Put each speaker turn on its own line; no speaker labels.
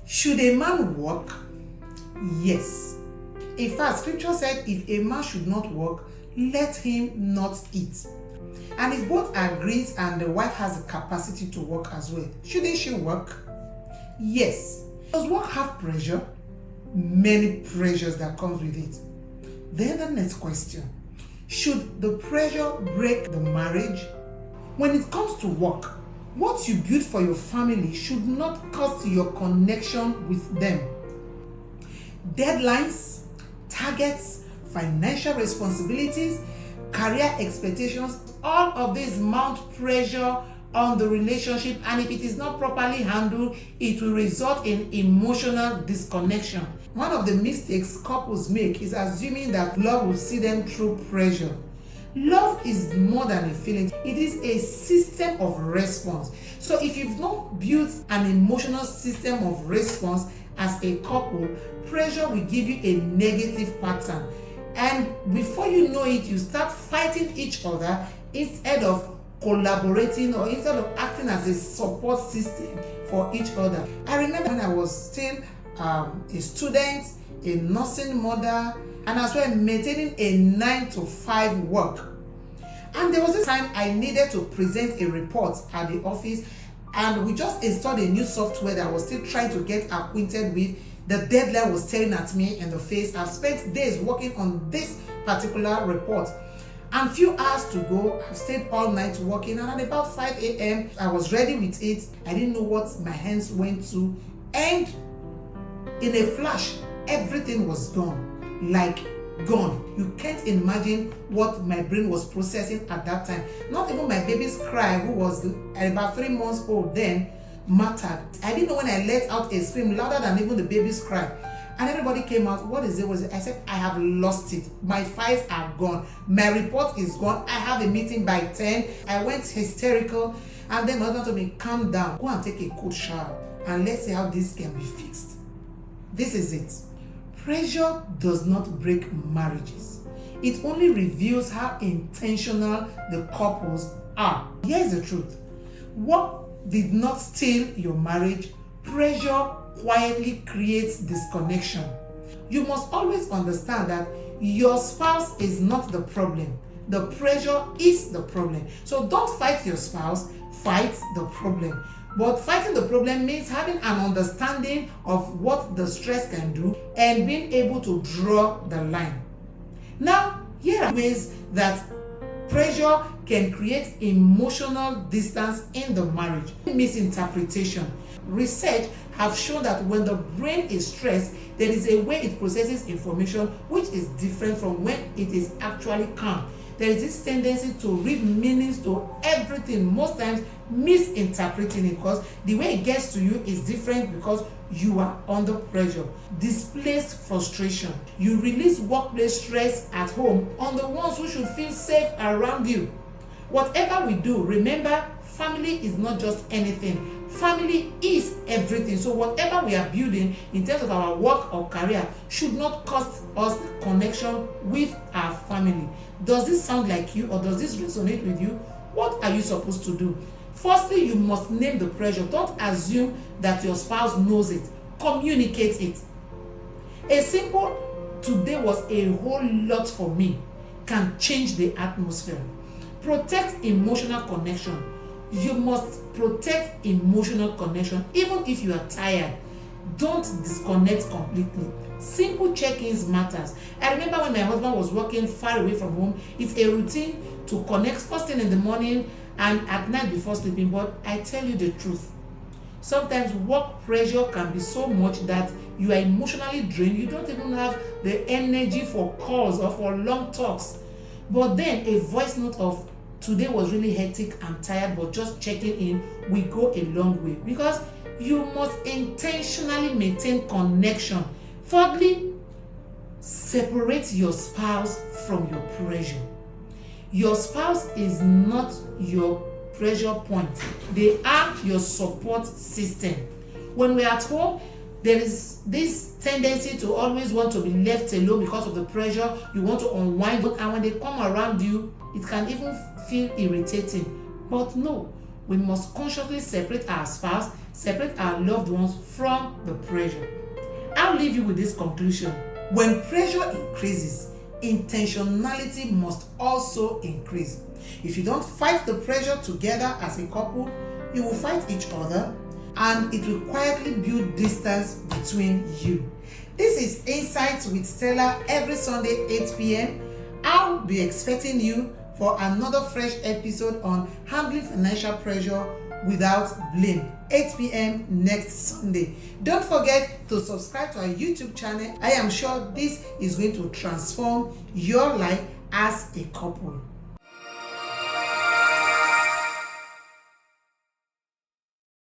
Should a man work? Yes. In fact, scripture said if a man should not work, let him not eat. And if both agrees and the wife has the capacity to work as well, shouldn't she work? Yes. Does work have pressure? Many pressures that comes with it. Then the next question, should the pressure break the marriage? When it comes to work, what you build for your family should not cost your connection with them. Deadlines, targets, financial responsibilities, career expectations, all of these mount pressure on the relationship, and if it is not properly handled, it will result in emotional disconnection. One of the mistakes couples make is assuming that love will see them through pressure. Love is more than a feeling, it is a system of response. So if you've not built an emotional system of response as a couple, pressure will give you a negative pattern. And before you know it, you start fighting each other instead of collaborating or instead of acting as a support system for each other. I remember when I was still a student, a nursing mother, and as well maintaining a 9-to-5 work. And there was this time I needed to present a report at the office, and we just installed a new software that I was still trying to get acquainted with. The deadline was staring at me in the face. I've spent days working on this particular report. And few hours to go, I've stayed all night working, and at about 5 a.m. I was ready with it. I didn't know what my hands went to, and in a flash, everything was gone, like gone. You can't imagine what my brain was processing at that time. Not even my baby's cry, who was about 3 months old then, mattered. I didn't know when I let out a scream louder than even the baby's cry. And everybody came out, what is it? I said, I have lost it. My files are gone. My report is gone. I have a meeting by 10. I went hysterical. And then my husband told me, calm down. Go and take a cold shower. And let's see how this can be fixed. This is it. Pressure does not break marriages. It only reveals how intentional the couples are. Here's the truth. What did not steal your marriage? Pressure quietly creates disconnection. You must always understand that your spouse is not the problem. The pressure is the problem. So don't fight your spouse, fight the problem. But fighting the problem means having an understanding of what the stress can do and being able to draw the line. Now, here are ways that pressure can create emotional distance in the marriage. Misinterpretation. Research have shown that when the brain is stressed, there is a way it processes information which is different from when it is actually calm. There is this tendency to read meanings to everything, most times misinterpreting it, because the way it gets to you is different because you are under pressure. Displaced frustration. You release workplace stress at home on the ones who should feel safe around you. Whatever we do, remember, family is not just anything. Family is everything. So whatever we are building in terms of our work or career should not cost us the connection with our family. Does this sound like you, or does this resonate with you? What are you supposed to do? Firstly, you must name the pressure. Don't assume that your spouse knows it. Communicate it. A simple "today was a whole lot for me" can change the atmosphere. Protect emotional connection. You must protect emotional connection. Even if you are tired, don't disconnect completely. Simple check-ins matters. I remember when my husband was working far away from home, it's a routine to connect first thing in the morning and at night before sleeping. But I tell you the truth, sometimes work pressure can be so much that you are emotionally drained. You don't even have the energy for calls or for long talks. But then a voice note of "today was really hectic, I'm tired, but just checking in" will go a long way, because you must intentionally maintain connection. Thirdly, separate your spouse from your pressure. Your spouse is not your pressure point. They are your support system. When we're at home, there is this tendency to always want to be left alone because of the pressure. You want to unwind, and when they come around you, it can even feel irritating. But no, We must consciously separate our spouse, separate our loved ones from the pressure. I'll leave you with this conclusion. When pressure increases, intentionality must also increase. If you don't fight the pressure together as a couple, you will fight each other, and it will quietly build distance between you. This is Insights with Stella every Sunday 8 p.m. I'll be expecting you for another fresh episode on handling financial pressure without blame, 8 p.m. next Sunday. Don't forget to subscribe to our YouTube channel. I am sure this is going to transform your life as a couple.